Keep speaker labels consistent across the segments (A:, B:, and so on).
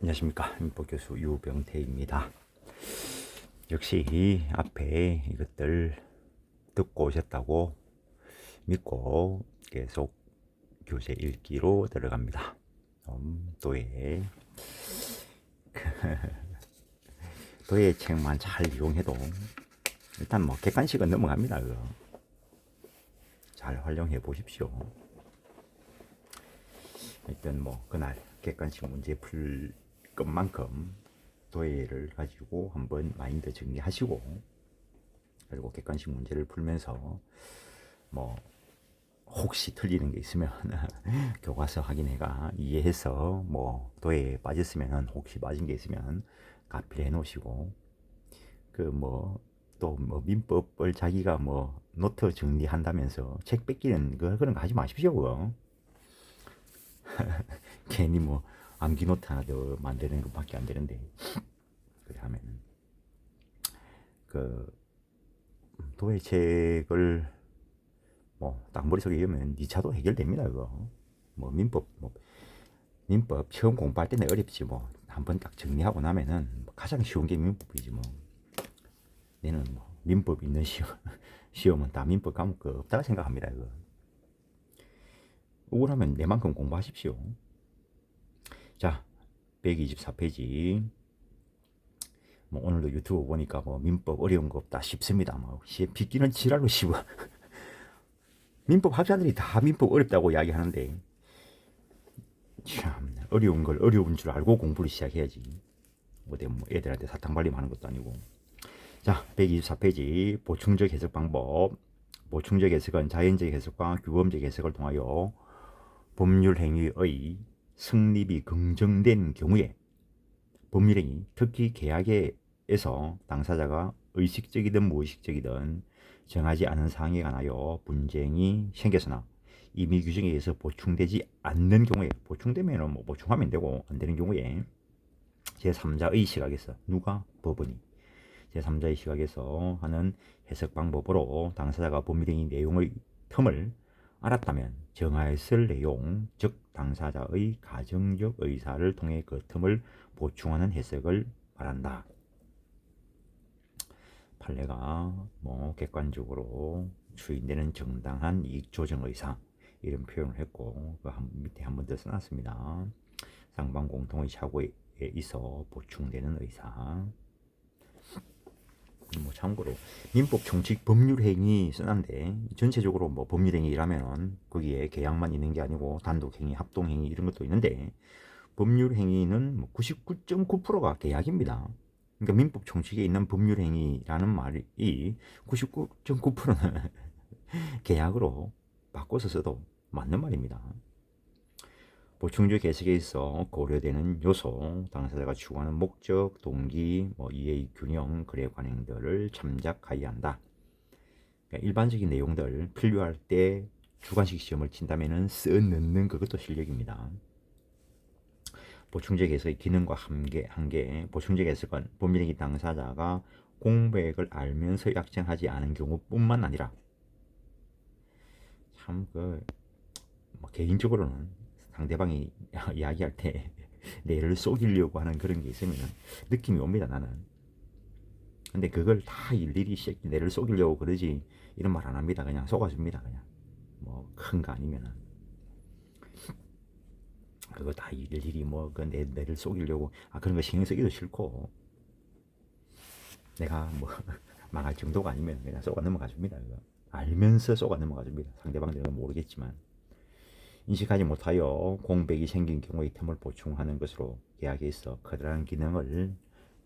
A: 안녕하십니까, 민법교수 유병태입니다. 역시 앞에 이것들 듣고 오셨다고 믿고 계속 교재 읽기로 들어갑니다. 도예 도예 책만 잘 이용해도 일단 뭐 객관식은 넘어갑니다. 그거 잘 활용해 보십시오. 일단 뭐 그날 객관식 문제 풀 것만큼 도예를 가지고 한번 마인드 정리하시고, 그리고 객관식 문제를 풀면서 뭐 혹시 틀리는 게 있으면 교과서 확인해가 이해해서, 뭐 도예에 빠졌으면 혹시 빠진 게 있으면 가필해 놓으시고, 그 뭐 또 뭐 민법을 자기가 뭐 노트 정리한다면서 책 뺏기는 그런 거 하지 마십시오. 그거 괜히 뭐 암기 노트 하나 더 만드는 것밖에 안 되는데, 그래 하면 그 도예 책을 뭐 딱 머릿속에 이으면 2차도 해결됩니다. 그거 뭐 민법 처음 공부할 때는 어렵지, 뭐 한번 딱 정리하고 나면은 가장 쉬운 게 민법이지. 뭐 내는 뭐 민법 있는 시험은 다 민법 과목 없다고 생각합니다. 그거 억울하면 내만큼 공부하십시오. 자, 124페이지. 뭐 오늘도 유튜브 보니까 뭐 민법 어려운 거 없다 싶습니다. 뭐 빗기는 지랄로 씹어. 민법 학자들이 다 민법 어렵다고 이야기하는데, 참 어려운 걸 어려운 줄 알고 공부를 시작해야지. 어디 뭐 애들한테 사탕 발림 하는 것도 아니고. 자, 124페이지 보충적 해석 방법. 보충적 해석은 자연적 해석과 규범적 해석을 통하여 법률 행위의 성립이 긍정된 경우에 법률행위, 특히 계약에서 당사자가 의식적이든 무의식적이든 정하지 않은 사항에 관하여 분쟁이 생겨서나 이미 규정에 의해서 보충되지 않는 경우에, 보충되면 뭐 보충하면 되고 안 되는 경우에 제3자의 시각에서, 누가? 법원이 제3자의 시각에서 하는 해석 방법으로 당사자가 법률행위 내용의 틈을 알았다면 정하였을 내용, 즉 당사자의 가정적 의사를 통해 그 틈을 보충하는 해석을 말한다. 판례가 뭐 객관적으로 추인되는 정당한 이익 조정 의사, 이런 표현을 했고, 그 밑에 한 번 더 써놨습니다. 쌍방 공통의 사고에 있어 보충되는 의사. 뭐 참고로 민법 총칙 법률행위 써놨는데, 전체적으로 뭐 법률행위라면 거기에 계약만 있는 게 아니고 단독행위, 합동행위 이런 것도 있는데, 법률행위는 뭐 99.9%가 계약입니다. 그러니까 민법 총칙에 있는 법률행위라는 말이 99.9%는 계약으로 바꿔서 써도 맞는 말입니다. 보충적 해석에 있어 고려되는 요소, 당사자가 추구하는 목적, 동기, 뭐 이해 균형, 거래 관행들을 참작하여야 한다. 그러니까 일반적인 내용들 필요할 때 주관식 시험을 친다면은 넣는 그것도 실력입니다. 보충적 해석의 기능과 한계. 보충적 해석은 법률행위 당사자가 공백을 알면서 약정하지 않은 경우뿐만 아니라, 참 뭐 개인적으로는 상대방이 이야기할 때 뇌를 속이려고 하는 그런 게 있으면 느낌이 옵니다, 나는. 근데 그걸 다 일일이 뇌를 속이려고 그러지 이런 말 안 합니다. 그냥 속아줍니다. 그냥 뭐 큰 거 아니면은 그거 다 일일이 뭐 그 뇌를 속이려고, 그런 거 신경 쓰기도 싫고, 내가 뭐 망할 정도가 아니면 그냥 쏘가 넘어가 줍니다. 그거 알면서 쏘가 넘어가 줍니다. 상대방들은 모르겠지만. 인식하지 못하여 공백이 생긴 경우의 틈을 보충하는 것으로 계약에 있어 커다란 기능을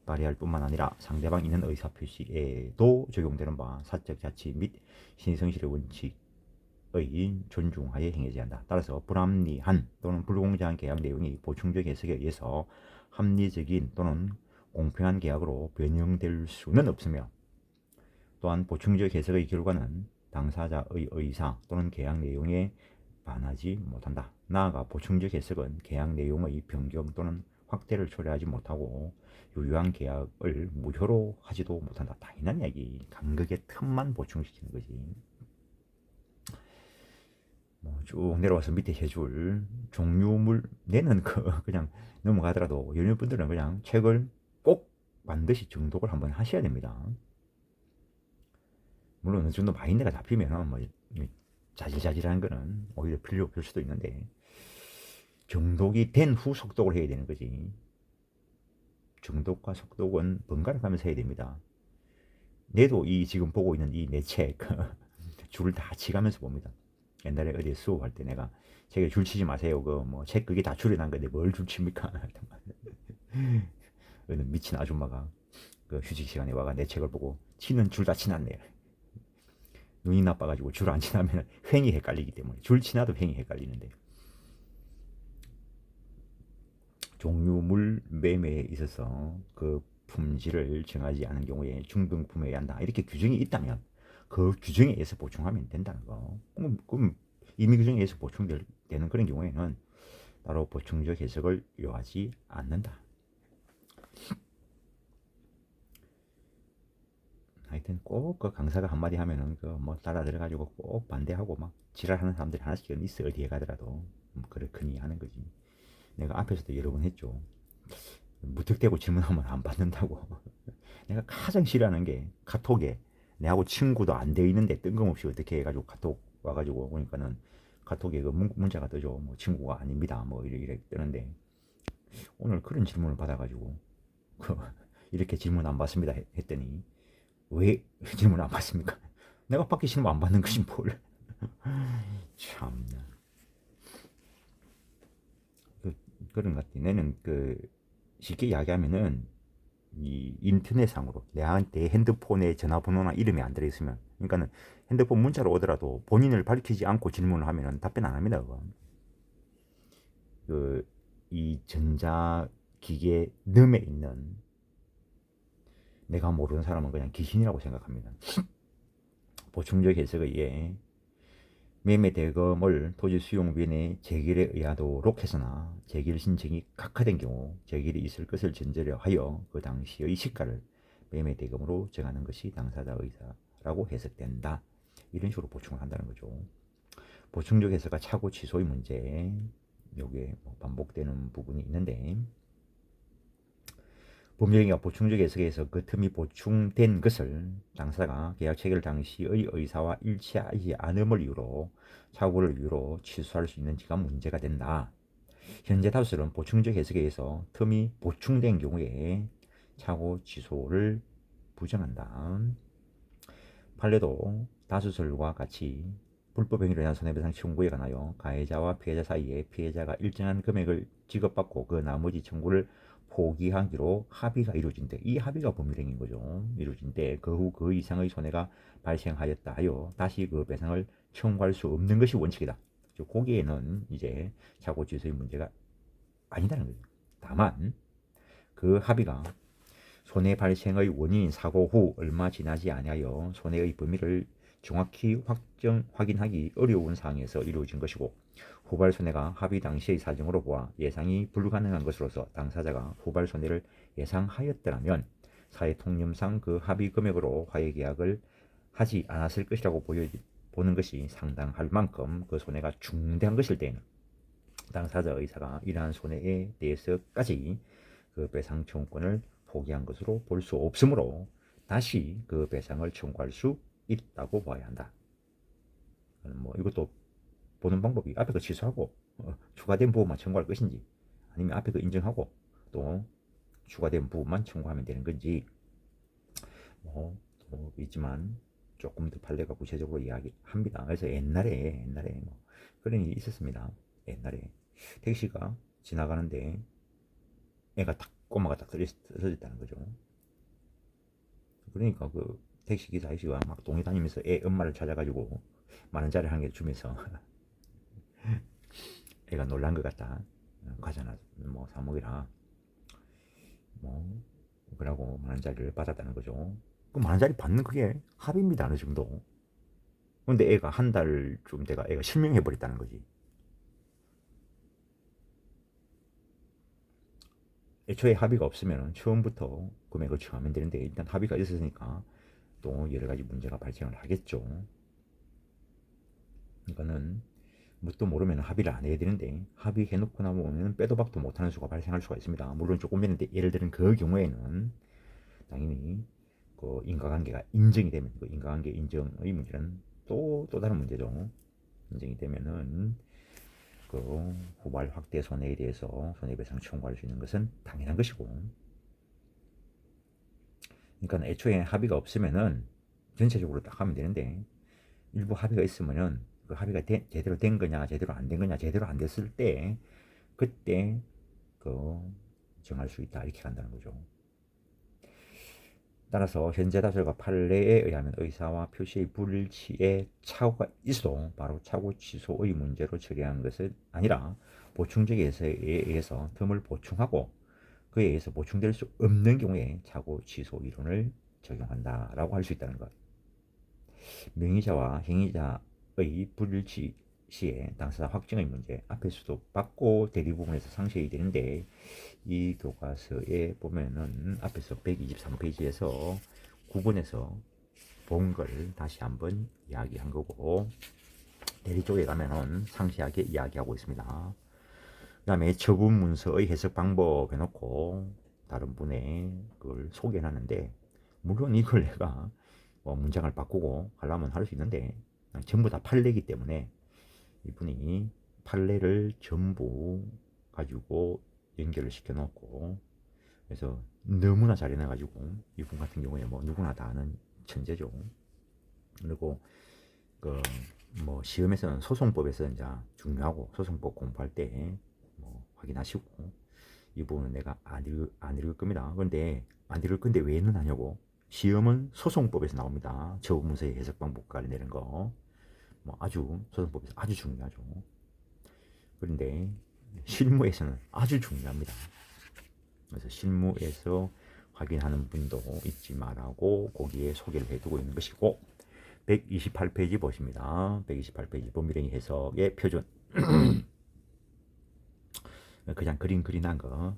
A: 발휘할 뿐만 아니라 상대방 있는 의사표시에도 적용되는 바 사적 자치 및 신성실의 원칙의 존중하에 행해져야 한다. 따라서 불합리한 또는 불공정한 계약 내용이 보충적 해석에 의해서 합리적인 또는 공평한 계약으로 변형될 수는 없으며, 또한 보충적 해석의 결과는 당사자의 의사 또는 계약 내용에 반하지 못한다. 나아가 보충적 해석은 계약 내용의 변경 또는 확대를 초래하지 못하고 유효한 계약을 무효로 하지도 못한다. 당연한 얘기. 간극의 틈만 보충시키는 거지. 뭐 쭉 내려와서 밑에 세 줄 종류물 내는 그냥 넘어가더라도 연유분들은 그냥 책을 꼭 반드시 정독을 한번 하셔야 됩니다. 물론 어느 정도 마인드가 잡히면 뭐 자질자질한 거는 오히려 필요 없을 수도 있는데 정독이 된 후 속독을 해야 되는 거지. 정독과 속독은 번갈아 가면서 해야 됩니다. 내도 이 지금 보고 있는 이 내 책 줄을 다 치가면서 봅니다. 옛날에 어디 수업할 때 내가 책에 줄 치지 마세요. 그 뭐 책 그게 다 줄이 난 건데 뭘 줄 칩니까? 어느 미친 아줌마가 그 휴식 시간에 와가 내 책을 보고 치는 줄 다 치놨네. 눈이 나빠가지고 줄 안 치나면 횡이 헷갈리기 때문에 줄 치나도 횡이 헷갈리는데 종류물 매매에 있어서 그 품질을 정하지 않은 경우에 중등품에 한다 이렇게 규정이 있다면 그 규정에 의해서 보충하면 된다는 거. 그럼 임의 규정에 의해서 보충되는 그런 경우에는 따로 보충적 해석을 요하지 않는다. 하여튼 꼭 그 강사가 한마디 하면은 그 뭐 따라 들어가지고 꼭 반대하고 막 지랄하는 사람들이 하나씩 있어. 어디에 가더라도 그렇거니 하는 거지. 내가 앞에서도 여러 번 했죠. 무턱대고 질문하면 안 받는다고. 내가 가장 싫어하는 게 카톡에 내하고 친구도 안 돼 있는데 뜬금없이 어떻게 해가지고 카톡 와가지고 보니까는 카톡에 그 문자가 뜨죠. 뭐 친구가 아닙니다. 뭐 이렇게 뜨는데 오늘 그런 질문을 받아가지고 그 이렇게 질문 안 받습니다 했더니 왜 질문 안 받습니까? 내가 받기 싫으면 안 받는 것이 뭘. 참나. 그런 것 같아. 나는 쉽게 이야기하면은 이 인터넷상으로 내한테 핸드폰에 전화번호나 이름이 안 들어있으면 그러니까는 핸드폰 문자로 오더라도 본인을 밝히지 않고 질문을 하면은 답변 안 합니다. 그거. 이 전자기계 늠에 있는 내가 모르는 사람은 그냥 귀신이라고 생각합니다. 보충적 해석에 의해 매매 대금을 토지 수용변의 재결에 의하도록 해서나 재결 신청이 각하된 경우 재결이 있을 것을 전제로 하여 그 당시의 시가를 매매 대금으로 정하는 것이 당사자 의사라고 해석된다. 이런 식으로 보충을 한다는 거죠. 보충적 해석과 착오 취소의 문제 요게 반복되는 부분이 있는데 법령이가 보충적 해석에서 그 틈이 보충된 것을 당사자가 계약 체결 당시의 의사와 일치하지 않음을 이유로 착오를 이유로 취소할 수 있는지가 문제가 된다. 현재 다수설은 보충적 해석에 의해서 틈이 보충된 경우에 착오 취소를 부정한다. 판례도 다수설과 같이 불법 행위로 인한 손해배상 청구에 관하여 가해자와 피해자 사이에 피해자가 일정한 금액을 지급받고 그 나머지 청구를 포기하기로 합의가 이루어진 데, 이 합의가 법률행위인 거죠. 이루어진 데 그 후 그 이상의 손해가 발생하였다 하여 다시 그 배상을 청구할 수 없는 것이 원칙이다. 거기에는 이제 착오 취소의 문제가 아니다는 거죠. 다만 그 합의가 손해 발생의 원인인 사고 후 얼마 지나지 아니하여 손해의 범위를 정확히 확인하기 어려운 상황에서 이루어진 것이고 후발 손해가 합의 당시의 사정으로 보아 예상이 불가능한 것으로서 당사자가 후발 손해를 예상하였더라면 사회통념상 그 합의 금액으로 화해 계약을 하지 않았을 것이라고 보는 것이 상당할 만큼 그 손해가 중대한 것일 때에는 당사자 의사가 이러한 손해에 대해서까지 그 배상 청구권을 포기한 것으로 볼 수 없으므로 다시 그 배상을 청구할 수 있다고 봐야 한다. 뭐 이것도 보는 방법이 앞에 거 취소하고 추가된 부분만 청구할 것인지 아니면 앞에 거 인정하고 또 추가된 부분만 청구하면 되는 건지 뭐 있지만 조금 더 판례가 구체적으로 이야기합니다. 그래서 옛날에 뭐 그런 일이 있었습니다. 옛날에 택시가 지나가는데 애가 딱 꼬마가 딱 쓰러졌다는 거죠. 그러니까 그 택시 기사 아저씨가 막 동네 다니면서 애 엄마를 찾아가지고 만 원짜리 한 개 주면서 애가 놀란 것 같다. 가잖아 뭐 사 먹이라 뭐 그러고 만 원짜리를 받았다는 거죠. 그 만 원짜리 받는 그게 합의입니다. 어느 정도. 근데 애가 한 달쯤 돼가 애가 실명해 버렸다는 거지. 애초에 합의가 없으면 처음부터 금액을 정하면 되는데 일단 합의가 있었으니까 또 여러 가지 문제가 발생을 하겠죠. 그러니까는 뭣도 모르면 합의를 안 해야 되는데 합의해 놓고 나면 빼도 박도 못하는 수가 발생할 수가 있습니다. 물론 조금 전에 예를 들은 그 경우에는 당연히 그 인과관계가 인정이 되면 그 인과관계 인정의 문제는 또 다른 문제죠. 인정이 되면은 그 후발 확대 손해에 대해서 손해배상 청구할 수 있는 것은 당연한 것이고, 그러니까 애초에 합의가 없으면은 전체적으로 딱 하면 되는데 일부 합의가 있으면은 그 합의가 제대로 된 거냐 제대로 안 된 거냐, 제대로 안 됐을 때 그때 그 정할 수 있다 이렇게 간다는 거죠. 따라서 현재 다수가 판례에 의하면 의사와 표시의 불일치에 착오가 있어도 바로 착오 취소의 문제로 처리하는 것은 아니라 보충적 예서에 의해서 틈을 보충하고 그에 의해서 보충될 수 없는 경우에 착오 취소 이론을 적용한다라고 할 수 있다는 것. 명의자와 행위자의 불일치 시에 당사자 확정의 문제 앞에서도 받고 대리 부분에서 상세히 되는데 이 교과서에 보면은 앞에서 123페이지에서 9번에서 본 걸 다시 한번 이야기한 거고, 대리 쪽에 가면은 상세하게 이야기하고 있습니다. 그 다음에 처분 문서의 해석 방법 해놓고 다른 분의 그걸 소개해놨는데, 물론 이걸 내가 뭐 문장을 바꾸고 하려면 할 수 있는데 전부 다 판례이기 때문에 이분이 판례를 전부 가지고 연결을 시켜놓고, 그래서 너무나 잘 해놔가지고 이분 같은 경우에 뭐 누구나 다 아는 천재죠. 그리고 그 뭐 시험에서는 소송법에서 이제 중요하고 소송법 공부할 때 뭐 확인하시고, 이 부분은 내가 안 읽을 겁니다. 그런데 안 읽을 건데 왜는 하냐고. 시험은 소송법에서 나옵니다. 처분문서의 해석 방법 관련되는 거. 뭐 아주 소송법에서 아주 중요하죠. 그런데 실무에서는 아주 중요합니다. 그래서 실무에서 확인하는 분도 잊지 말라고 거기에 소개를 해두고 있는 것이고, 128페이지 보십니다. 128페이지 법률행위 해석의 표준. 그냥 그린한 거.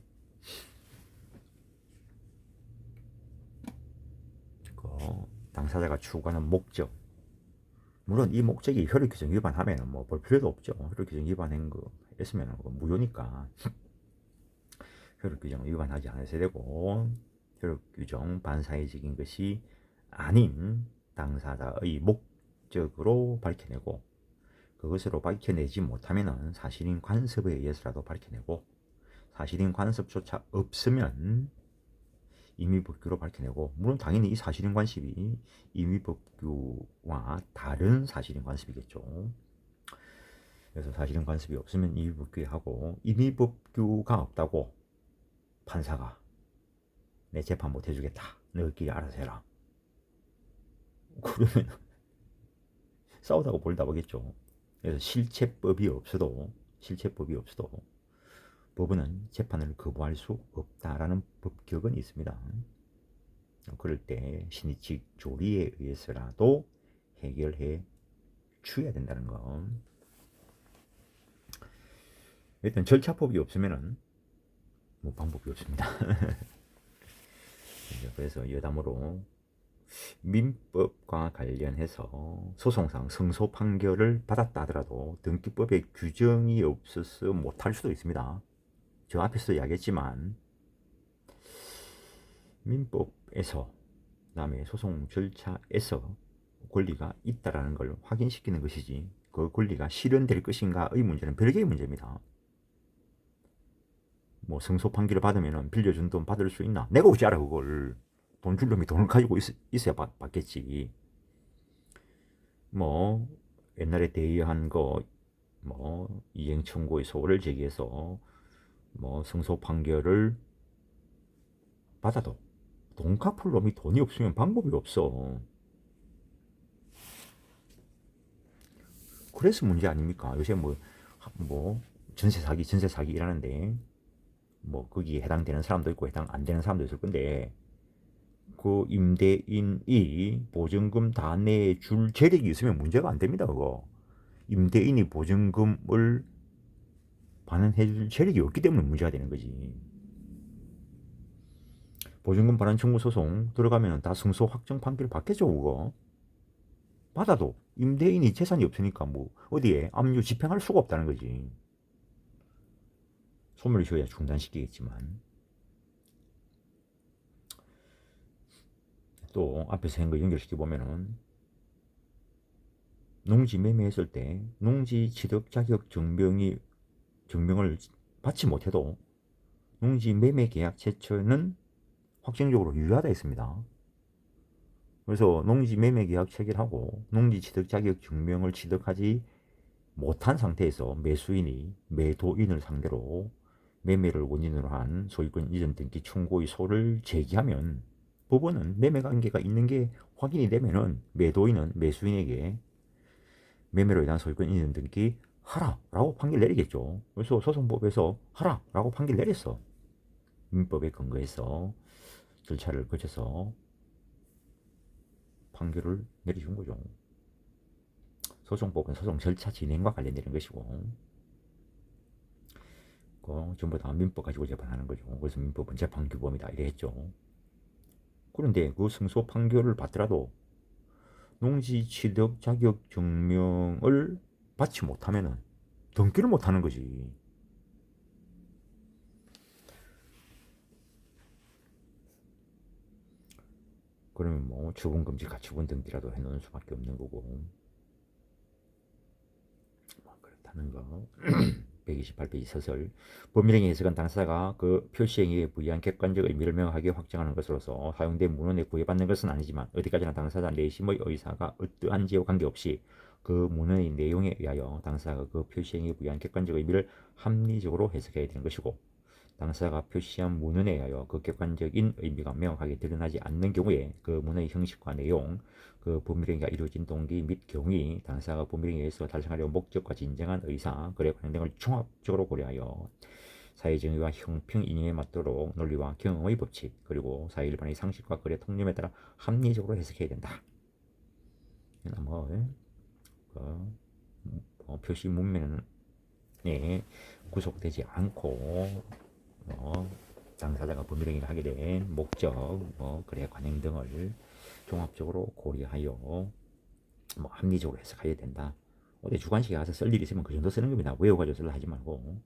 A: 당사자가 추구하는 목적. 물론 이 목적이 효력규정 위반하면 뭐 볼 필요도 없죠. 효력규정 위반한 거 했으면 무효니까 효력규정 위반하지 않으셔야 되고, 효력규정 반사회적인 것이 아닌 당사자의 목적으로 밝혀내고, 그것으로 밝혀내지 못하면 사실인 간섭에 의해서라도 밝혀내고, 사실인 간섭조차 없으면 임의법규로 밝혀내고, 물론 당연히 이 사실인 간섭이 임의법규와 다른 사실인 간섭이겠죠. 그래서 사실인 간섭이 없으면 임의법규에 하고, 임의법규가 없다고 판사가 내 재판 못 해주겠다, 너희끼리 알아서 해라, 그러면 싸우다가 볼다 보겠죠. 그래서 실체법이 없어도 법원은 재판을 거부할 수 없다라는 법격은 있습니다. 그럴 때 신의칙 조리에 의해서라도 해결해 줘야 된다는 거. 일단 절차법이 없으면은 뭐 방법이 없습니다. 그래서 여담으로 민법과 관련해서 소송상 승소 판결을 받았다 하더라도 등기법에 규정이 없어서 못할 수도 있습니다. 저 앞에서 이야기했지만 민법에서 그다음에 소송 절차에서 권리가 있다라는 걸 확인시키는 것이지, 그 권리가 실현될 것인가의 문제는 별개의 문제입니다. 뭐 승소 판결을 받으면 빌려준 돈 받을 수 있나? 내가 어찌 알아 그걸. 돈 줄 놈이 돈을 가지고 있어야 받겠지. 뭐 옛날에 대의한 거 뭐 이행 청구의 소를 제기해서 뭐 승소 판결을 받아도 돈 갚을 놈이 돈이 없으면 방법이 없어. 그래서 문제 아닙니까? 요새 뭐 전세 사기 일하는데 뭐 거기에 해당되는 사람도 있고 해당 안 되는 사람도 있을 건데, 그 임대인이 보증금 다 내줄 재력이 있으면 문제가 안 됩니다. 그거 임대인이 보증금을 반환해줄 재력이 없기 때문에 문제가 되는 거지. 보증금 반환 청구 소송 들어가면 다 승소 확정 판결 받겠죠 그거. 받아도 임대인이 재산이 없으니까 뭐 어디에 압류 집행할 수가 없다는 거지. 소멸 시효야 중단시키겠지만 또 앞에서 한 거 연결시켜 보면은 농지 매매했을 때 농지 취득 자격 증명을 받지 못해도 농지 매매 계약 체결은 확정적으로 유효하다 했습니다. 그래서 농지 매매 계약 체결하고 농지 취득 자격 증명을 취득하지 못한 상태에서 매수인이 매도인을 상대로 매매를 원인으로 한 소유권 이전 등기 청구의 소를 제기하면 법원은 매매 관계가 있는 게 확인이 되면은 매도인은 매수인에게 매매로 인한 소유권 이전 등기 하라라고 판결 내리겠죠. 그래서 소송법에서 하라라고 판결 내렸어. 민법에 근거해서 절차를 거쳐서 판결을 내려준 거죠. 소송법은 소송 절차 진행과 관련되는 것이고 전부 다 민법 가지고 재판하는 거죠. 그래서 민법은 재판규범이다 이래 했죠. 그런데 그 승소 판결을 받더라도 농지 취득 자격 증명을 받지 못하면은 등기를 못하는 거지. 그러면 뭐 주분금지 가처분 등기라도 해놓는 수밖에 없는 거고 뭐 그렇다는 거. 128페이지 서술. 법률행위 해석은 당사자가 그 표시행위에 부여한 객관적 의미를 명확하게 확정하는 것으로서 사용된 문헌에 구애받는 것은 아니지만 어디까지나 당사자 내심의 의사가 어떠한지와 관계없이 그 문헌의 내용에 의하여 당사자가 그 표시행위에 부여한 객관적 의미를 합리적으로 해석해야 되는 것이고 당사자가 표시한 문헌에 의하여 그 객관적인 의미가 명확하게 드러나지 않는 경우에 그 문헌의 형식과 내용, 그 법률행위가 이루어진 동기 및 경위, 당사자가 법률행위에서 달성하려는 목적과 진정한 의사, 거래 관행 등을 종합적으로 고려하여 사회정의와 형평 이념에 맞도록 논리와 경험의 법칙, 그리고 사회 일반의 상식과 거래 통념에 따라 합리적으로 해석해야 된다. 뭐, 표시 문면에 구속되지 않고 당사자가 법률행위를 하게 된 목적, 거래 관행 등을 종합적으로 고려하여 합리적으로 해석해야 된다. 어디 주관식에 가서 쓸 일이 있으면 그 정도 쓰는 겁니다. 외워가지고 쓸라 하지 말고.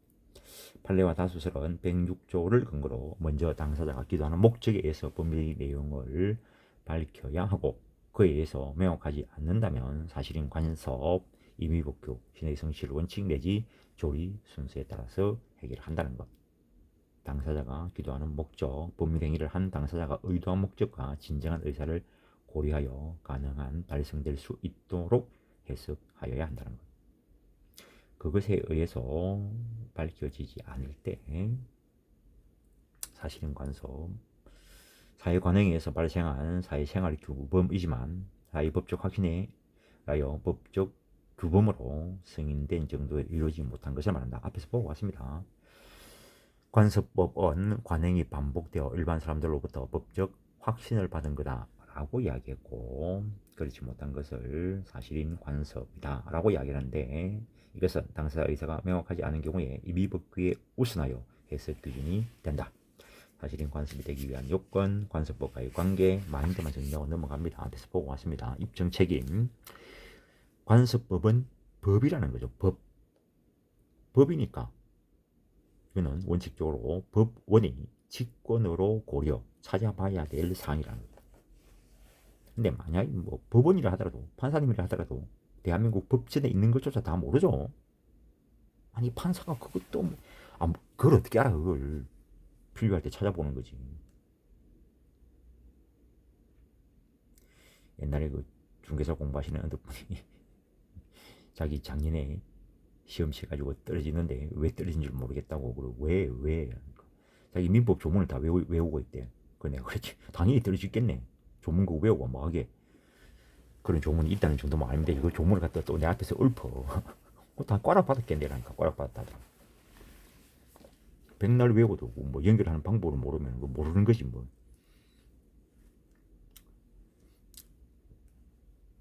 A: 판례와 다수설은 106조를 근거로 먼저 당사자가 기도하는 목적에 의해서 법률 내용을 밝혀야 하고 그에 의해서 명확하지 않는다면 사실인 간섭, 임의복교, 신의 성실 원칙 내지 조리 순서에 따라서 해결한다는 것. 당사자가 기도하는 목적, 법률행위를 한 당사자가 의도한 목적과 진정한 의사를 고려하여 가능한 달성될 수 있도록 해석하여야 한다는 것. 그것에 의해서 밝혀지지 않을 때 사실은 간섭, 사회 관행에 의해서 발생한 사회생활 규범이지만 사회법적 확신에 하여 법적 규범으로 승인된 정도에 이루어지지 못한 것을 말한다. 앞에서 보고 왔습니다. 관습법은 관행이 반복되어 일반 사람들로부터 법적 확신을 받은 거다라고 이야기했고 그렇지 못한 것을 사실인 관습이다 라고 이야기하는데 이것은 당사자 의사가 명확하지 않은 경우에 임의법규에 우선하여 해석 기준이 된다. 사실인 관습이 되기 위한 요건, 관습법과의 관계, 마인드만 정리하고 넘어갑니다. 앞에서 보고 왔습니다. 입증 책임. 관습법은 법이라는 거죠. 법이니까 이거는 원칙적으로 법원이 직권으로 고려 찾아봐야 될 사항이라는 거예요. 근데 만약 뭐 법원이라 하더라도 판사님이라 하더라도 대한민국 법전에 있는 것조차 다 모르죠. 아니 판사가 그것도 그걸 어떻게 알아? 그걸 필요할 때 찾아보는 거지. 옛날에 그 중개사 공부하시는 어떤 분이 자기 작년에 시험 쳐가지고 떨어지는데 왜 떨어진 줄 모르겠다고 그러고 왜 자기 민법 조문을 다 외우고 있대. 그 내가 그랬지 당연히 떨어지겠네. 조문 그거 외우고 뭐하게 그런 조문이 있다는 정도만 알면 돼. 이거 조문을 갖다 또 내 앞에서 읊어. 다 꽈락 받았겠네라니까. 꽈락 받았다더라. 백날 외우고도 뭐 연결하는 방법을 모르면 모르는 거지 뭐.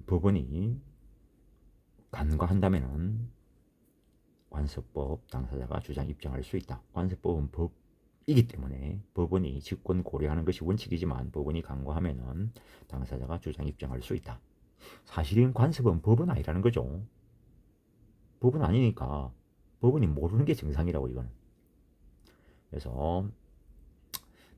A: 법원이 간과한다면은 관습법 당사자가 주장 입증할 수 있다. 관습법은 법이기 때문에 법원이 직권 고려하는 것이 원칙이지만 법원이 간과하면은 당사자가 주장 입증할 수 있다. 사실인 간섭은 법은 아니라는 거죠. 법은 아니니까 법원이 모르는 게 정상이라고 이거는. 그래서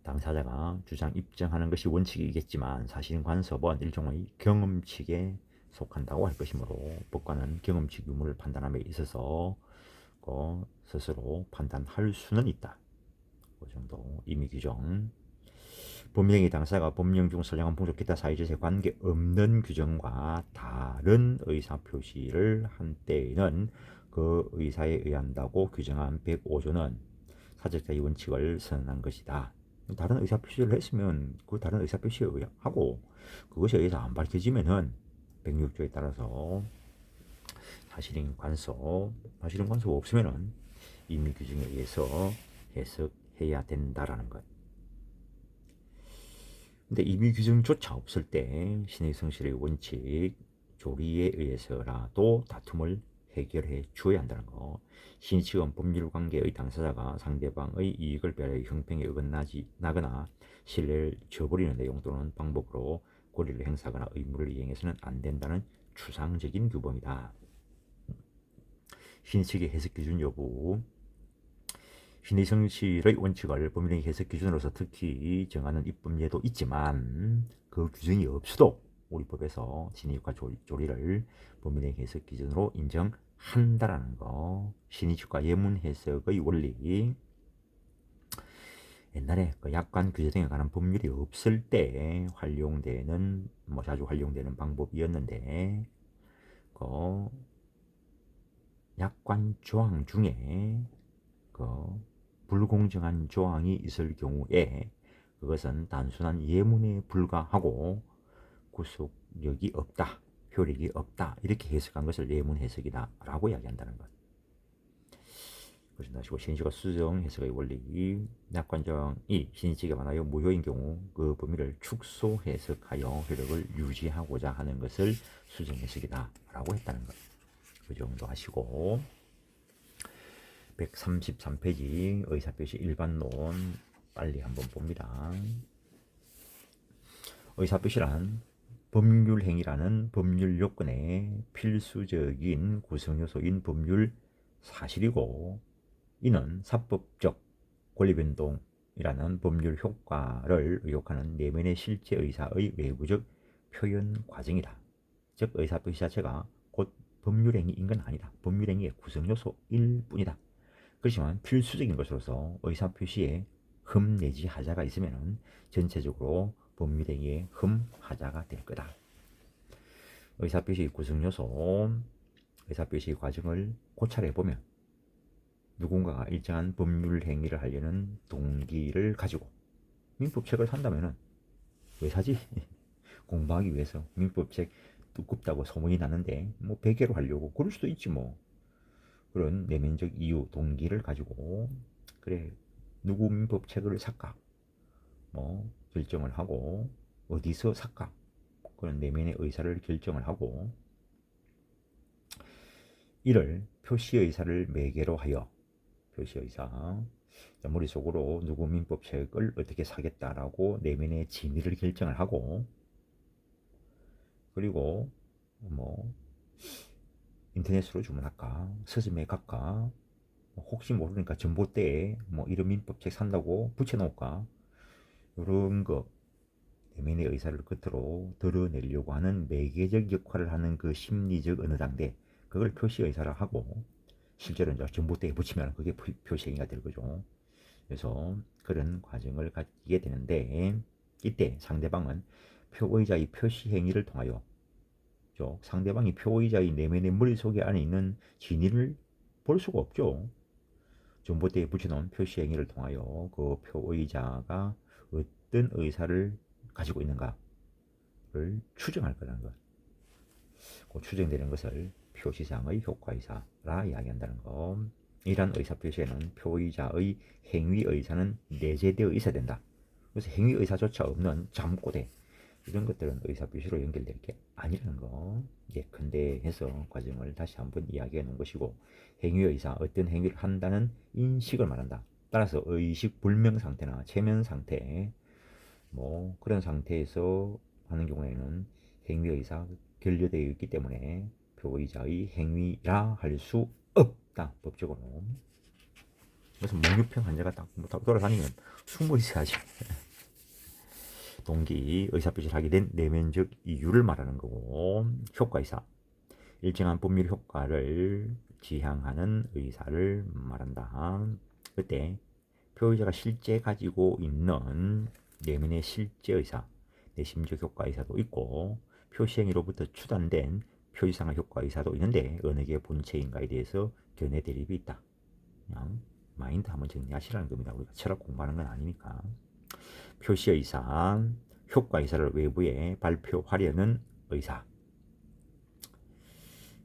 A: 당사자가 주장 입증하는 것이 원칙이겠지만 사실인 간섭은 일종의 경험칙에 속한다고 할 것이므로 법관은 경험칙 유무를 판단함에 있어서 스스로 판단할 수는 있다. 그 정도 임의 규정. 법령의 당사자가 법령 중 선량한 풍속 기타 사유짓에 관계없는 규정과 다른 의사 표시를 한 때에는 그 의사에 의한다고 규정한 105조는 사적자의 원칙을 선언한 것이다. 다른 의사 표시를 했으면 그 다른 의사 표시에 의하고 그것에 의해서 안 밝혀지면은 106조에 따라서 사실인 간섭 없으면은 임의 규정에 의해서 해석해야 된다라는 것. 근데 임의 규정조차 없을 때 신의 성실의 원칙 조리에 의해서라도 다툼을 해결해 주어야 한다는 거. 신의 측은 법률 관계의 당사자가 상대방의 이익을 배려해 형평에 어긋나거나 신뢰를 저버리는 내용 또는 방법으로 권리를 행사하거나 의무를 이행해서는 안 된다는 추상적인 규범이다. 신의 측의 해석 기준 여부. 신의 성실의 원칙을 법률의 해석 기준으로서 특히 정하는 입법예도 있지만 그 규정이 없어도 우리 법에서 신의과 조리를 법률의 해석 기준으로 인정한다라는 거. 신의축과 예문 해석의 원리. 옛날에 그 약관 규제 등에 관한 법률이 없을 때 활용되는 자주 활용되는 방법이었는데 그 약관 조항 중에 그 불공정한 조항이 있을 경우에 그것은 단순한 예문에 불과하고 구속력이 없다, 효력이 없다 이렇게 해석한 것을 예문 해석이다 라고 이야기한다는 것. 그래서 다시고 신의치가 수정 해석의 원리. 약관정이 신의치에 관하여 무효인 경우 그 범위를 축소 해석하여 효력을 유지하고자 하는 것을 수정 해석이다 라고 했다는 것. 그 정도 하시고 133페이지 의사표시 일반론 빨리 한번 봅니다. 의사표시란 법률행위라는 법률 요건의 필수적인 구성요소인 법률 사실이고 이는 사법적 권리변동이라는 법률 효과를 의혹하는 내면의 실제 의사의 외부적 표현 과정이다. 즉 의사표시 자체가 곧 법률행위인 건 아니다. 법률행위의 구성요소일 뿐이다. 그렇지만 필수적인 것으로서 의사표시에 흠 내지 하자가 있으면 전체적으로 법률행위의 흠, 하자가 될 거다. 의사표시 구성요소, 의사표시 과정을 고찰해보면 누군가가 일정한 법률행위를 하려는 동기를 가지고 민법책을 산다면 왜 사지? 공부하기 위해서 민법책 두껍다고 소문이 나는데 뭐 베개로 하려고 그럴 수도 있지 뭐. 그런 내면적 이유, 동기를 가지고 그래 누구 민법책을 살까 뭐 결정을 하고 어디서 살까 그런 내면의 의사를 결정을 하고 이를 표시의사를 매개로 하여 표시의사 머릿속으로 누구 민법책을 어떻게 사겠다라고 내면의 진의를 결정을 하고 그리고 뭐 인터넷으로 주문할까 서점에 갈까 혹시 모르니까 전봇대에 뭐 이런 민법책 산다고 붙여놓을까 이런 거 내면의 의사를 끝으로 드러내려고 하는 매개적 역할을 하는 그 심리적 어느 단계 그걸 표시의사라 하고 실제로 이제 전봇대에 붙이면 그게 표시행위가 될 거죠. 그래서 그런 과정을 갖게 되는데 이때 상대방은 표의자의 표시행위를 통하여 상대방이 표의자의 내면의 머릿속에 안에 있는 진위를 볼 수가 없죠. 전봇대에 붙여놓은 표시행위를 통하여 그 표의자가 어떤 의사를 가지고 있는가를 추정할 거라는 것. 그 추정되는 것을 표시상의 효과의사라 이야기한다는 것. 이러한 의사표시에는 표의자의 행위의사는 내재되어 있어야 된다. 그래서 행위의사조차 없는 잠꼬대 이런 것들은 의사표시로 연결될 게 아니라는 거. 예컨대 해서 과정을 다시 한번 이야기해 놓은 것이고 행위의사 어떤 행위를 한다는 인식을 말한다. 따라서 의식 불명 상태나 체면 상태 뭐 그런 상태에서 하는 경우에는 행위의사 결여되어 있기 때문에 표의자의 행위라 할 수 없다, 법적으로. 그래서 몽유병 환자가 딱 돌아다니면 숨어 있어야지. 동기, 의사표시를 하게 된 내면적 이유를 말하는 거고, 효과의사, 일정한 법률 효과를 지향하는 의사를 말한다. 그때 표의자가 실제 가지고 있는 내면의 실제 의사, 내심적 효과 의사도 있고, 표시행위로부터 추단된 표시상의 효과 의사도 있는데 어느 게 본체인가에 대해서 견해 대립이 있다. 그냥 마인드 한번 정리하시라는 겁니다. 우리가 철학 공부하는 건 아니니까. 표시 의사, 효과 의사를 외부에 발표하려는 의사,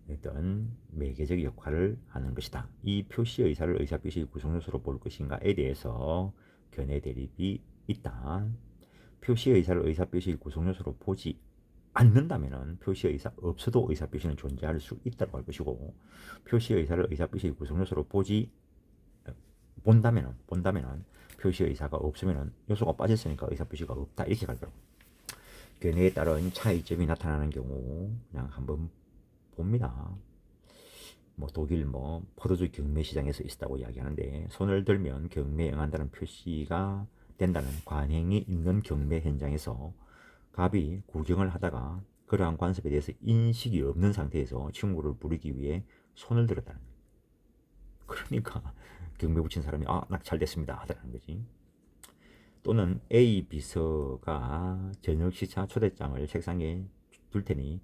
A: 어떤 매개적 역할을 하는 것이다. 이 표시 의사를 의사표시 구성 요소로 볼 것인가에 대해서 견해 대립이 있다. 표시 의사를 의사표시 구성 요소로 보지 않는다면 표시 의사 없어도 의사표시는 존재할 수 있다고 할 것이고, 표시 의사를 의사표시 구성 요소로 본다면은 표시 의사가 없으면은 요소가 빠졌으니까 의사표시가 없다, 이렇게 갈 거라고. 견해에 따른 차이점이 나타나는 경우 그냥 한번 봅니다. 뭐 독일 포도주 경매 시장에서 있었다고 이야기하는데, 손을 들면 경매에 응한다는 표시가 된다는 관행이 있는 경매 현장에서 갑이 구경을 하다가 그러한 관습에 대해서 인식이 없는 상태에서 친구를 부리기 위해 손을 들었다는 거예요. 그러니까 경매 붙인 사람이 낙찰됐습니다 하더라는 거지. 또는 A 비서가 저녁 시차 초대장을 책상에 둘 테니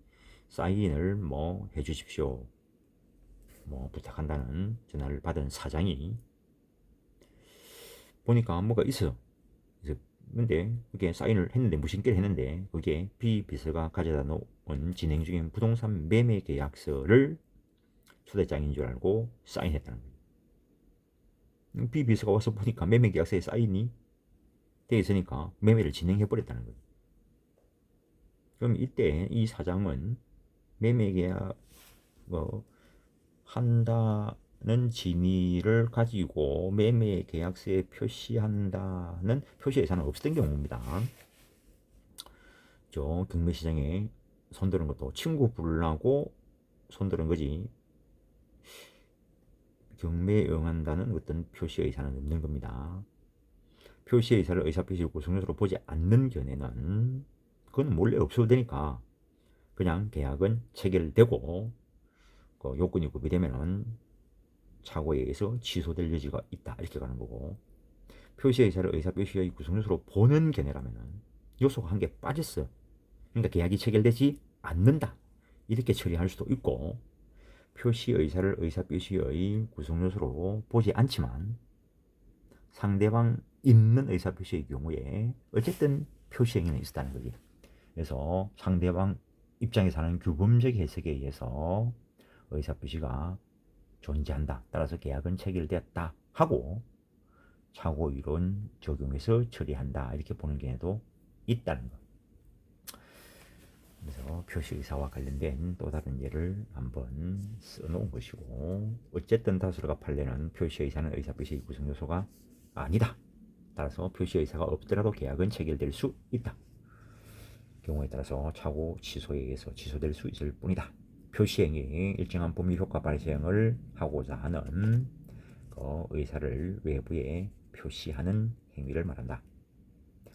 A: 사인을 해주십시오 부탁한다는 전화를 받은 사장이 보니까 뭐가 있어. 근데 그게 사인을 했는데, 무심결 했는데 그게 B 비서가 가져다 놓은 진행 중인 부동산 매매 계약서를 초대장인 줄 알고 사인했다는 거예요. B 비서가 와서 보니까 매매 계약서에 사인이 돼 있으니까 매매를 진행해 버렸다는 거예요. 그럼 이때 이 사장은 매매 계약 한다는 진위를 가지고 매매 계약서에 표시한다는 표시 예산은 없었던 경우입니다. 경매 시장에 손드는 것도 친구 부르려고 손드는 거지, 경매에 응한다는 어떤 표시 의사는 없는 겁니다. 표시 의사를 의사표시 구성요소로 보지 않는 견해는 그건 몰래 없어도 되니까 그냥 계약은 체결되고 요건이 구비되면은 착오에 의해서 취소될 여지가 있다, 이렇게 가는 거고, 표시 의사를 의사표시의 구성요소로 보는 견해라면은 요소가 한 개 빠졌어. 그러니까 계약이 체결되지 않는다, 이렇게 처리할 수도 있고, 표시 의사를 의사표시의 구성요소로 보지 않지만 상대방 있는 의사표시의 경우에 어쨌든 표시행위는 있었다는 거지. 그래서 상대방 입장에서 하는 규범적 해석에 의해서 의사표시가 존재한다, 따라서 계약은 체결되었다 하고 착오 이론 적용해서 처리한다, 이렇게 보는 견해도 있다는 것. 그래서 표시의사와 관련된 또 다른 예를 한번 써놓은 것이고, 어쨌든 다수가 판례는 표시의사는 의사표시의 구성요소가 아니다, 따라서 표시의사가 없더라도 계약은 체결될 수 있다, 경우에 따라서 착오 취소에 의해서 취소될 수 있을 뿐이다. 표시행위 일정한 법률 효과 발생을 하고자 하는 의사를 외부에 표시하는 행위를 말한다.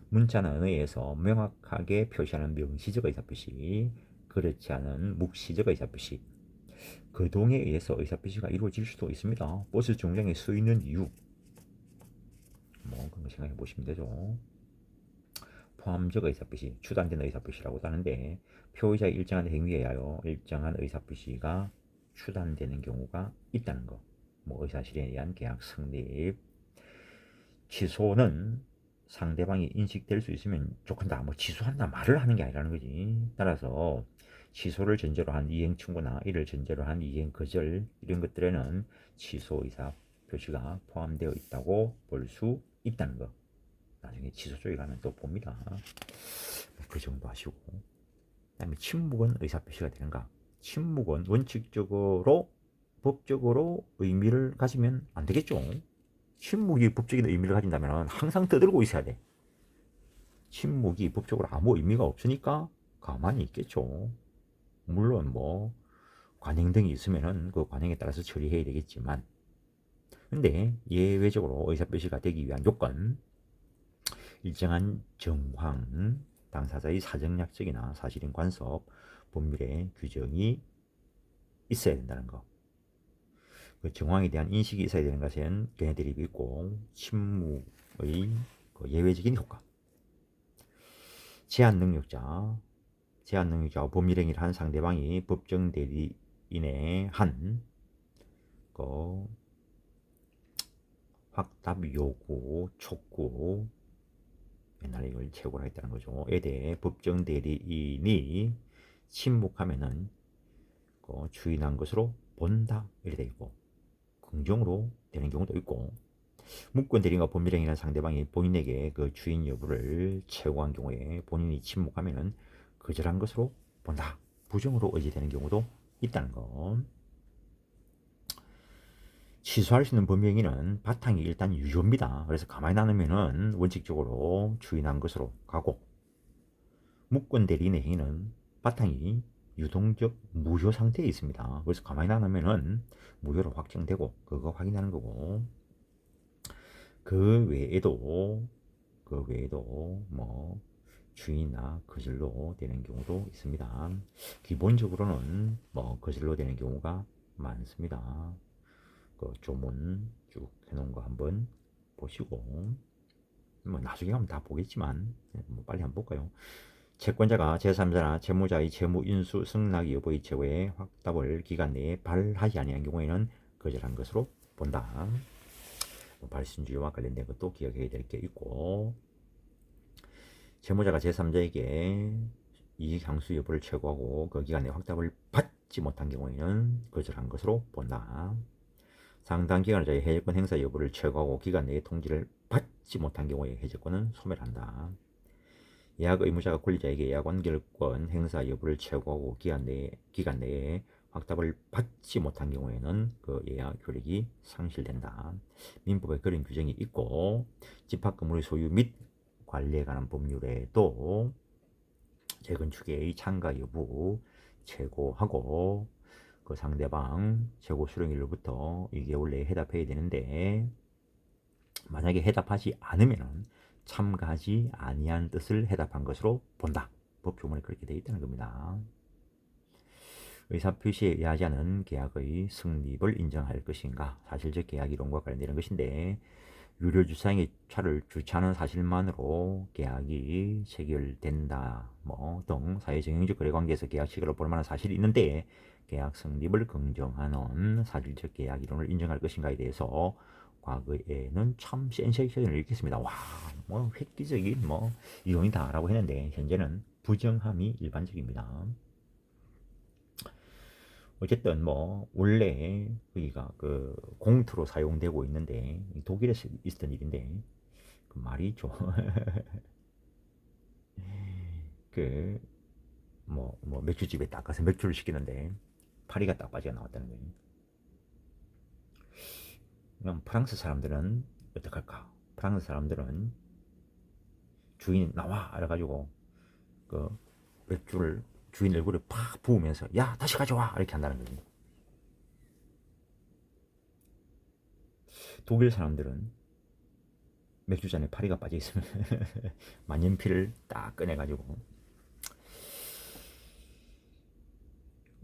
A: 문자나 의에서 명확하게 표시하는 명시적 의사표시, 그렇지 않은 묵시적 의사표시, 거동에 의해서 의사표시가 이루어질 수도 있습니다. 버스 정류장에 서 있는 이유, 그런 거 생각해 보시면 되죠. 포함적 의사표시, 추단된 의사표시라고도 하는데, 표의자의 일정한 행위에 의하여 일정한 의사표시가 추단되는 경우가 있다는 거. 의사실현에 의한 계약 성립. 취소는 상대방이 인식될 수 있으면 좋겠다, 취소한다 말을 하는 게 아니라는 거지. 따라서 취소를 전제로 한 이행 청구나 이를 전제로 한 이행 거절, 이런 것들에는 취소 의사 표시가 포함되어 있다고 볼 수 있다는 거. 나중에 취소 쪽에 가면 또 봅니다. 그 정도 하시고, 그다음에 침묵은 의사표시가 되는가? 침묵은 원칙적으로 법적으로 의미를 가지면 안 되겠죠. 침묵이 법적인 의미를 가진다면 항상 떠들고 있어야 돼. 침묵이 법적으로 아무 의미가 없으니까 가만히 있겠죠. 물론 뭐 관행 등이 있으면은 그 관행에 따라서 처리해야 되겠지만, 근데 예외적으로 의사표시가 되기 위한 요건, 일정한 정황, 당사자의 사정 약정이나 사실인 간섭, 법률의 규정이 있어야 된다는 거. 그 정황에 대한 인식이 있어야 되는 것은 견해 대립이 있고 침묵의 그 예외적인 효과. 제한 능력자와 법률행위를 한 상대방이 법정 대리인의 그 확답 요구, 촉구, 옛날에 이걸 채고라 했다는 거죠. 에 대해 법정 대리인이 침묵하면은 그 주인한 것으로 본다 이렇게 돼 있고, 긍정으로 되는 경우도 있고, 무권 대리인과 법률행위라는 상대방이 본인에게 그 주인 여부를 채고한 경우에 본인이 침묵하면은 거절한 것으로 본다, 부정으로 의지되는 경우도 있다는 거. 취소할 수 있는 법률행위는 바탕이 일단 유효입니다. 그래서 가만히 놔두면은 원칙적으로 주인한 것으로 가고, 무권 대리인의 행위는 바탕이 유동적 무효 상태에 있습니다. 그래서 가만히 놔두면은 무효로 확정되고 그거 확인하는 거고, 그 외에도 뭐 주의나 거절로 되는 경우도 있습니다. 기본적으로는 뭐 거절로 되는 경우가 많습니다. 그 조문 쭉 해놓은 거 한번 보시고, 뭐 나중에 하면 다 보겠지만 뭐 빨리 한번 볼까요? 채권자가 제3자나 채무자의 채무 인수 승낙 여부의 최후의 확답을 기간 내에 발하지 아니한 경우에는 거절한 것으로 본다. 발신주의와 관련된 것도 기억해야 될 게 있고, 채무자가 제3자에게 이익 향수 여부를 최고하고 그 기간 내에 확답을 받지 못한 경우에는 거절한 것으로 본다. 상당 기간자의 해제권 행사 여부를 최고하고 기간 내에 통지를 받지 못한 경우에 해제권은 소멸한다. 예약 의무자가 권리자에게 예약 완결권 행사 여부를 최고하고 기간 내에 확답을 받지 못한 경우에는 그 예약 효력이 상실된다. 민법에 그런 규정이 있고, 집합건물의 소유 및 관리에 관한 법률에도 재건축의 참가 여부 최고하고 그 상대방 최고 수령일로부터 2개월 내에 해답해야 되는데, 만약에 해답하지 않으면 참가하지 아니한 뜻을 해답한 것으로 본다. 법조문에 그렇게 되어 있다는 겁니다. 의사표시에 의하지 않은 계약의 성립을 인정할 것인가, 사실적 계약 이론과 관련되는 것인데, 유료주차장에 차를 주차하는 사실만으로 계약이 체결된다 뭐 등 사회정형적 거래관계에서 계약 체결을 볼 만한 사실이 있는데, 계약 성립을 긍정하는 사실적 계약 이론을 인정할 것인가에 대해서 과거에는 참 센세이션을 일으켰습니다. 와, 뭐 획기적인 뭐 이론이다라고 했는데, 현재는 부정함이 일반적입니다. 어쨌든 뭐 원래 여기가 그 공투로 사용되고 있는데, 독일에서 있었던 일인데 그 말이죠. 그 뭐 맥주집에 딱 가서 맥주를 시키는데 파리가 딱 빠져 나왔다는 거예요. 그럼 프랑스 사람들은 어떡할까? 프랑스 사람들은 주인 나와 이래가지고 그 맥주를 주인 얼굴에 팍 부으면서 야 다시 가져와 이렇게 한다는 거지. 독일 사람들은 맥주잔에 파리가 빠져 있으면 만년필을 딱 꺼내가지고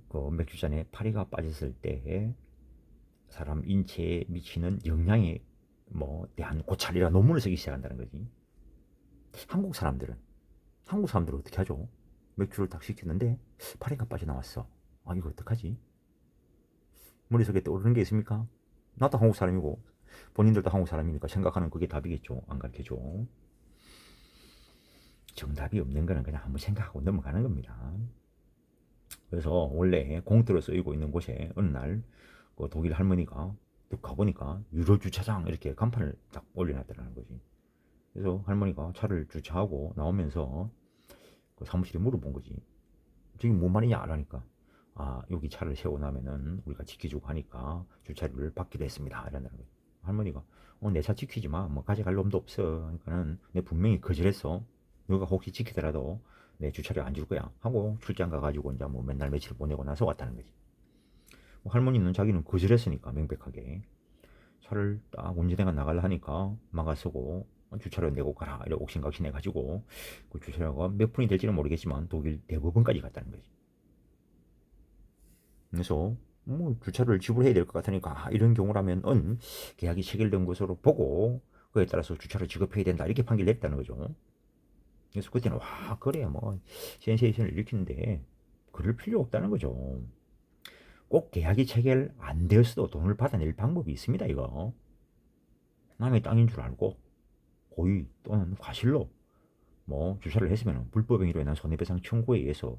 A: 그 맥주잔에 파리가 빠졌을 때 사람 인체에 미치는 영향에 뭐 대한 고찰이라 논문을 쓰기 시작한다는 거지. 한국 사람들은 어떻게 하죠? 맥주를 딱 시켰는데 파리가 빠져나왔어. 아 이거 어떡하지? 머릿속에 떠오르는 게 있습니까? 나도 한국 사람이고 본인들도 한국 사람이니까 생각하는 그게 답이겠죠. 안 가르쳐줘. 정답이 없는 거는 그냥 한번 생각하고 넘어가는 겁니다. 그래서 원래 공터로 쓰이고 있는 곳에 어느 날 그 독일 할머니가 가보니까 유료 주차장 이렇게 간판을 딱 올려놨다는 거지. 그래서 할머니가 차를 주차하고 나오면서 그 사무실에 물어본 거지. 저기 뭔 말이냐 라니까, 아 여기 차를 세워놓으면은 우리가 지켜주고 하니까 주차료를 받기로 했습니다 이런다는 거지. 할머니가 내 차 지키지 마, 뭐 가져갈 놈도 없어. 그러니까는 내 분명히 거절했어. 너가 혹시 지키더라도 내 주차료 안 줄 거야 하고 출장 가가지고 이제 뭐 맨날 며칠 보내고 나서 왔다는 거지. 할머니는 자기는 거절했으니까 명백하게 차를 딱 운전해가 나가려 하니까 막아서고 주차료 내고 가라 이래 옥신각신 해가지고 그 주차료가 몇 푼이 될지는 모르겠지만 독일 대법원까지 갔다는 거지. 그래서 뭐 주차료를 지불해야 될 것 같으니까 이런 경우라면 계약이 체결된 것으로 보고 그에 따라서 주차료 지급해야 된다 이렇게 판결을 냈다는 거죠. 그래서 그때는 와 그래 뭐 센세이션을 일으키는데 그럴 필요 없다는 거죠. 꼭 계약이 체결 안 되었어도 돈을 받아낼 방법이 있습니다. 이거 남의 땅인 줄 알고 고의 또는 과실로 뭐 주차를 했으면 불법 행위로 인한 손해배상 청구에 의해서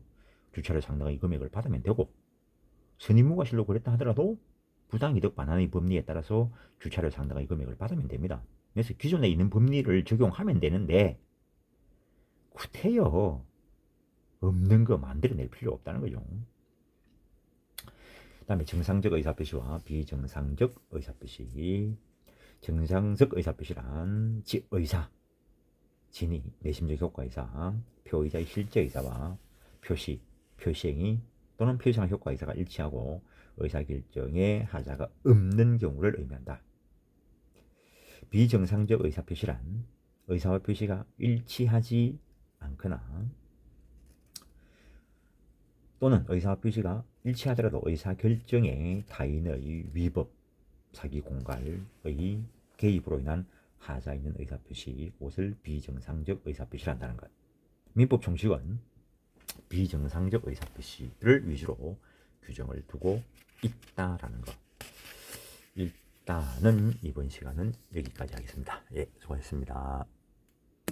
A: 주차료 상당의 금액을 받으면 되고, 선임무과실로 그랬다 하더라도 부당이득 반환의 법리에 따라서 주차료 상당의 금액을 받으면 됩니다. 그래서 기존에 있는 법리를 적용하면 되는데 구태여 없는 거 만들어낼 필요 없다는 거죠. 그 다음에 정상적 의사표시와 비정상적 의사표시. 정상적 의사표시란 의사, 진의, 내심적 효과의사, 표의자의 실제 의사와 표시, 표시행위 또는 표시상 효과의사가 일치하고 의사결정에 하자가 없는 경우를 의미한다. 비정상적 의사표시란 의사와 표시가 일치하지 않거나 또는 의사와 표시가 일치하더라도 의사결정에 타인의 위법, 사기 공갈의 개입으로 인한 하자 있는 의사표시, 이것을 비정상적 의사표시를 한다는 것. 민법 총칙은 비정상적 의사표시를 위주로 규정을 두고 있다라는 것. 일단은 이번 시간은 여기까지 하겠습니다. 예, 수고하셨습니다.